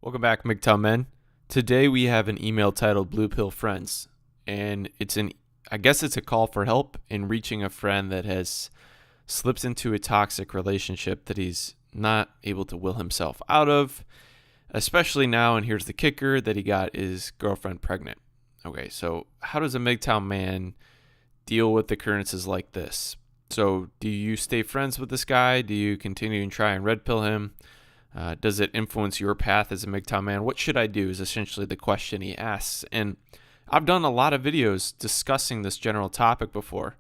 Welcome back, MGTOW men. Today we have an email titled Blue Pill Friends, and I guess it's a call for help in reaching a friend that has slipped into a toxic relationship that he's not able to will himself out of, especially now, and here's the kicker, that he got his girlfriend pregnant. Okay, so how does a MGTOW man deal with occurrences like this? So do you stay friends with this guy? Do you continue and try and red pill him? Does it influence your path as a MGTOW man? What should I do is essentially the question he asks. And I've done a lot of videos discussing this general topic before.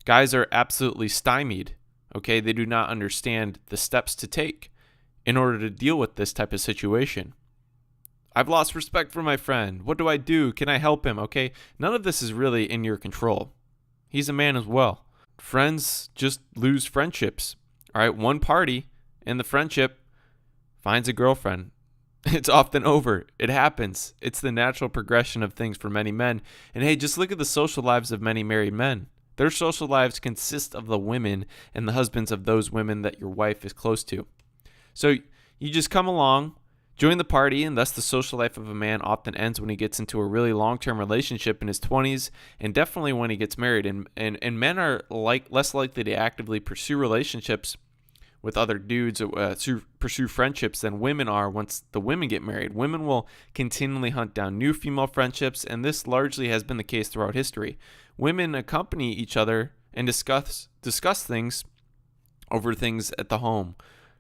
Guys are absolutely stymied, okay? They do not understand the steps to take in order to deal with this type of situation. I've lost respect for my friend. What do I do? Can I help him? Okay, none of this is really in your control. He's a man as well. Friends just lose friendships. All right, one party in the friendship finds a girlfriend. It's often over. It happens. It's the natural progression of things for many men. And hey, just look at the social lives of many married men. Their social lives consist of the women and the husbands of those women that your wife is close to. So you just come along, join the party, and thus the social life of a man often ends when he gets into a really long-term relationship in his 20s, and definitely when he gets married. And men are less likely to actively pursue relationships with other dudes, pursue friendships than women are once the women get married. Women will continually hunt down new female friendships, and this largely has been the case throughout history. Women accompany each other and discuss things over things at the home,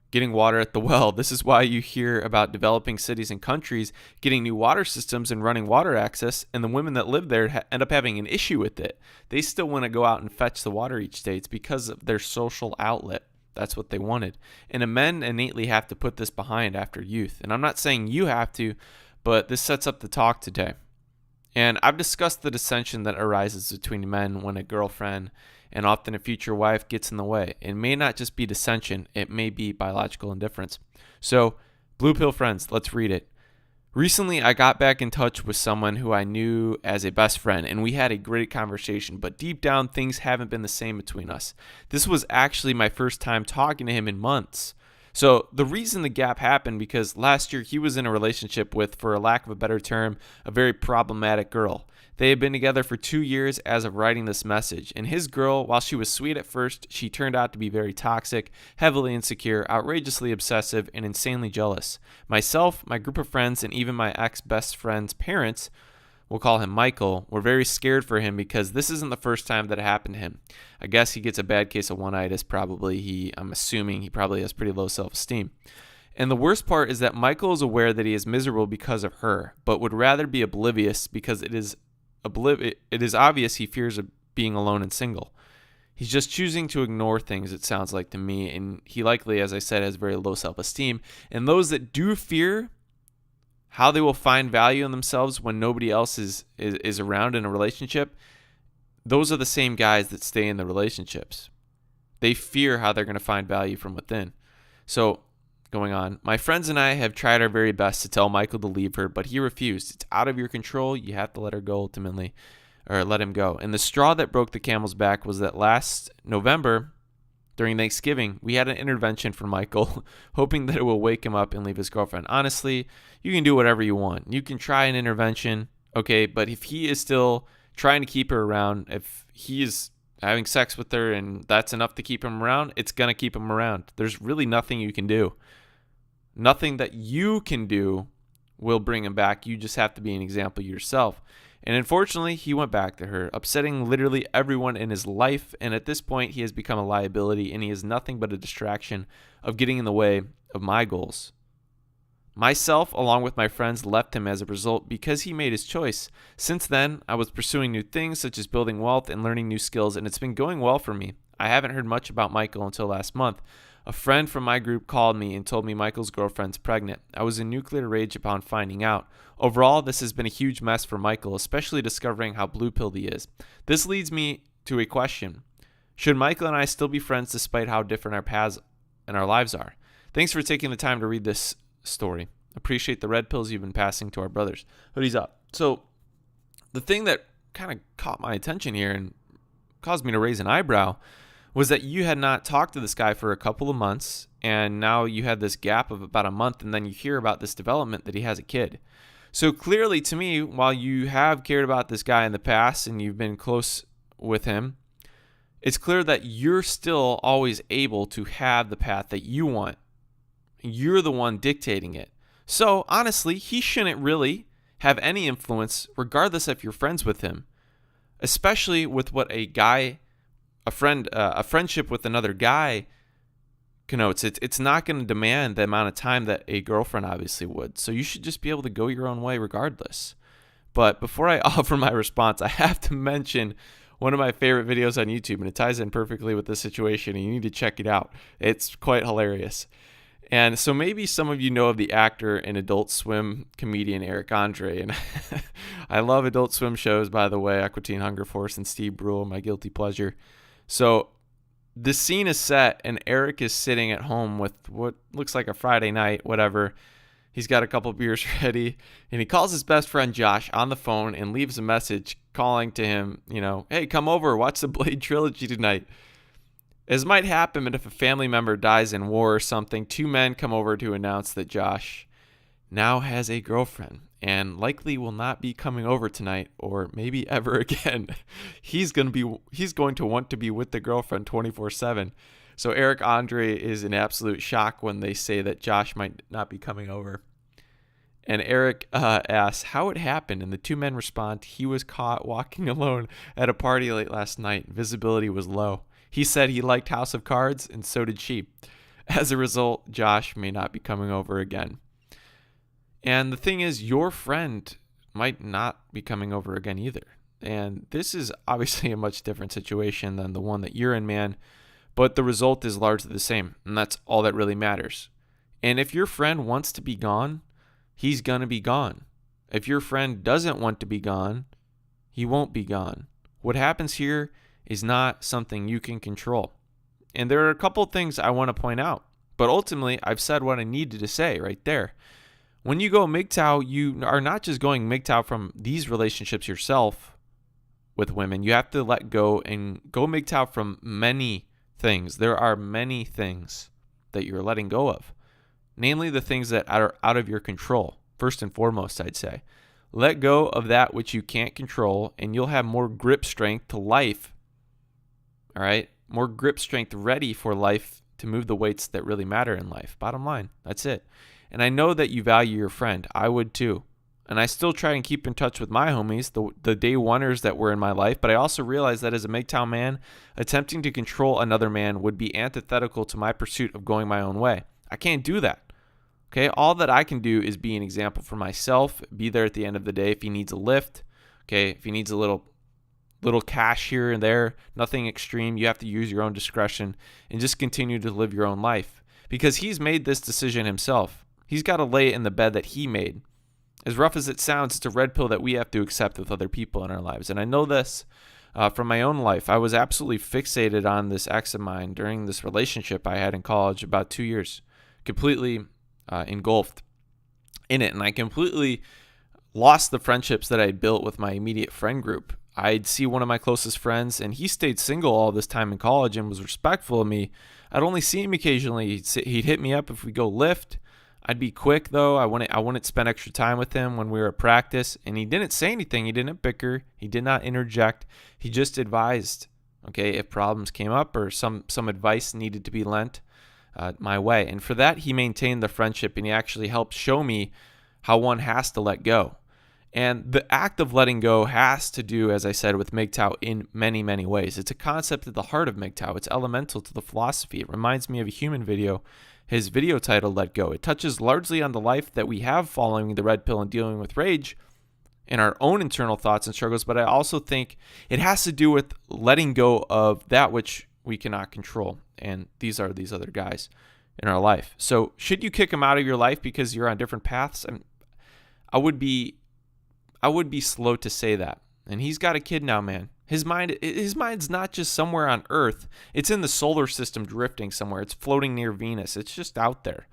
getting water at the well. This is why you hear about developing cities and countries getting new water systems and running water access, and the women that live there end up having an issue with it. They still want to go out and fetch the water each day. It's because of their social outlet. That's what they wanted. And the men innately have to put this behind after youth. And I'm not saying you have to, but this sets up the talk today. And I've discussed the dissension that arises between men when a girlfriend and often a future wife gets in the way. It may not just be dissension, it may be biological indifference. So, Blue Pill Friends, let's read it. Recently, I got back in touch with someone who I knew as a best friend, and we had a great conversation, but deep down, things haven't been the same between us. This was actually my first time talking to him in months. So the reason the gap happened because last year he was in a relationship with, for a lack of a better term, a very problematic girl. They had been together for 2 years as of writing this message, and his girl, while she was sweet at first, she turned out to be very toxic, heavily insecure, outrageously obsessive, and insanely jealous. Myself, my group of friends, and even my ex-best friend's parents, we'll call him Michael, were very scared for him because this isn't the first time that it happened to him. I guess he gets a bad case of one-itis probably. I'm assuming he probably has pretty low self-esteem. And the worst part is that Michael is aware that he is miserable because of her, but would rather be oblivious because it is obvious he fears of being alone and single. He's just choosing to ignore things, it sounds like to me, and he likely, as I said, has very low self-esteem. And those that do fear how they will find value in themselves when nobody else is around in a relationship, those are the same guys that stay in the relationships. They fear how they're going to find value from within. So, going on, my friends and I have tried our very best to tell Michael to leave her, but he refused. It's out of your control. You have to let her go ultimately, or let him go. And the straw that broke the camel's back was that last November, during Thanksgiving, we had an intervention for Michael, hoping that it will wake him up and leave his girlfriend. Honestly, you can do whatever you want. You can try an intervention, okay, but if he is still trying to keep her around, if he is having sex with her and that's enough to keep him around, it's going to keep him around. There's really nothing you can do. Nothing that you can do will bring him back. You just have to be an example yourself. And unfortunately, he went back to her, upsetting literally everyone in his life. And at this point, he has become a liability, and he is nothing but a distraction of getting in the way of my goals. Myself, along with my friends, left him as a result because he made his choice. Since then, I was pursuing new things such as building wealth and learning new skills, and it's been going well for me. I haven't heard much about Michael until last month. A friend from my group called me and told me Michael's girlfriend's pregnant. I was in nuclear rage upon finding out. Overall, this has been a huge mess for Michael, especially discovering how blue-pilled he is. This leads me to a question. Should Michael and I still be friends despite how different our paths and our lives are? Thanks for taking the time to read this story. Appreciate the red pills you've been passing to our brothers. Hoodie's up. So the thing that kind of caught my attention here and caused me to raise an eyebrow was that you had not talked to this guy for a couple of months and now you had this gap of about a month, and then you hear about this development that he has a kid. So clearly, to me, while you have cared about this guy in the past and you've been close with him, it's clear that you're still always able to have the path that you want. You're the one dictating it. So honestly, he shouldn't really have any influence regardless if you're friends with him, especially with what a friendship with another guy connotes. It's not going to demand the amount of time that a girlfriend obviously would. So you should just be able to go your own way regardless. But before I offer my response, I have to mention one of my favorite videos on YouTube, and it ties in perfectly with this situation, and you need to check it out. It's quite hilarious. And so maybe some of you know of the actor and Adult Swim comedian Eric Andre. And I love Adult Swim shows, by the way, Aqua Teen Hunger Force and Steve Brule, my guilty pleasure. So the scene is set, and Eric is sitting at home with what looks like a Friday night, whatever. He's got a couple beers ready, and he calls his best friend Josh on the phone and leaves a message calling to him, hey, come over, watch the Blade trilogy tonight. As might happen if a family member dies in war or something, two men come over to announce that Josh now has a girlfriend and likely will not be coming over tonight or maybe ever again. He's going to want to be with the girlfriend 24/7. So Eric Andre is in absolute shock when they say that Josh might not be coming over. And Eric asks how it happened, and the two men respond, he was caught walking alone at a party late last night. Visibility was low. He said he liked House of Cards, and so did she. As a result, Josh may not be coming over again. And the thing is, your friend might not be coming over again either. And this is obviously a much different situation than the one that you're in, man. But the result is largely the same, and that's all that really matters. And if your friend wants to be gone, he's going to be gone. If your friend doesn't want to be gone, he won't be gone. What happens here is not something you can control. And there are a couple things I want to point out, but ultimately I've said what I needed to say right there. When you go MGTOW, you are not just going MGTOW from these relationships yourself with women. You have to let go and go MGTOW from many things. There are many things that you're letting go of, namely the things that are out of your control. First and foremost, I'd say, let go of that which you can't control, and you'll have more grip strength to life. All right, more grip strength ready for life to move the weights that really matter in life. Bottom line, that's it. And I know that you value your friend. I would too. And I still try and keep in touch with my homies, the day oneers that were in my life. But I also realize that as a MGTOW man, attempting to control another man would be antithetical to my pursuit of going my own way. I can't do that. Okay, all that I can do is be an example for myself, be there at the end of the day if he needs a lift. Okay, if he needs a little cash here and there, nothing extreme. You have to use your own discretion and just continue to live your own life because he's made this decision himself. He's got to lay it in the bed that he made. As rough as it sounds, it's a red pill that we have to accept with other people in our lives. And I know this from my own life. I was absolutely fixated on this ex of mine during this relationship I had in college, about 2 years, completely engulfed in it. And I completely lost the friendships that I had built with my immediate friend group. I'd see one of my closest friends, and he stayed single all this time in college and was respectful of me. I'd only see him occasionally. He'd hit me up if we go lift. I'd be quick, though. I wouldn't spend extra time with him when we were at practice. And he didn't say anything. He didn't bicker. He did not interject. He just advised, okay, if problems came up or some advice needed to be lent my way. And for that, he maintained the friendship, and he actually helped show me how one has to let go. And the act of letting go has to do, as I said, with MGTOW in many, many ways. It's a concept at the heart of MGTOW. It's elemental to the philosophy. It reminds me of a human video, his video title, Let Go. It touches largely on the life that we have following the red pill and dealing with rage and our own internal thoughts and struggles, but I also think it has to do with letting go of that which we cannot control. And these are these other guys in our life. So should you kick them out of your life because you're on different paths? I would be slow to say that. And he's got a kid now, man. His mind's not just somewhere on Earth. It's in the solar system drifting somewhere. It's floating near Venus. It's just out there.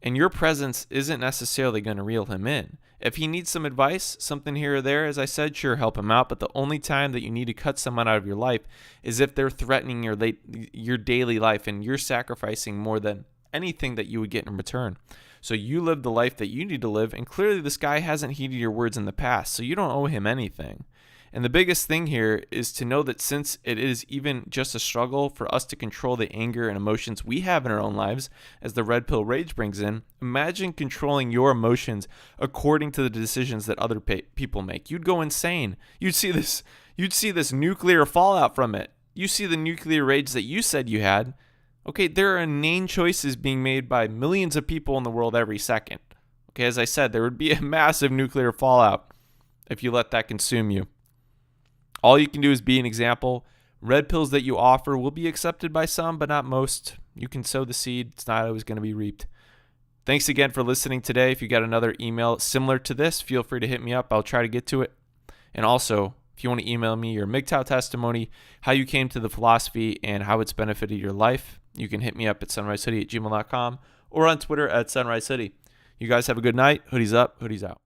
And your presence isn't necessarily going to reel him in. If he needs some advice, something here or there, as I said, sure, help him out. But the only time that you need to cut someone out of your life is if they're threatening your daily life and you're sacrificing more than anything that you would get in return. So you live the life that you need to live, and clearly this guy hasn't heeded your words in the past, so you don't owe him anything. And the biggest thing here is to know that since it is even just a struggle for us to control the anger and emotions we have in our own lives, as the red pill rage brings in, imagine controlling your emotions according to the decisions that other people make. You'd go insane. You'd see this nuclear fallout from it. You see the nuclear rage that you said you had. Okay, there are inane choices being made by millions of people in the world every second. Okay, as I said, there would be a massive nuclear fallout if you let that consume you. All you can do is be an example. Red pills that you offer will be accepted by some, but not most. You can sow the seed. It's not always going to be reaped. Thanks again for listening today. If you got another email similar to this, feel free to hit me up. I'll try to get to it. And also, if you want to email me your MGTOW testimony, how you came to the philosophy, and how it's benefited your life, you can hit me up at sunrisehoodie@gmail.com or on Twitter at sunrisehoodie. You guys have a good night. Hoodies up, hoodies out.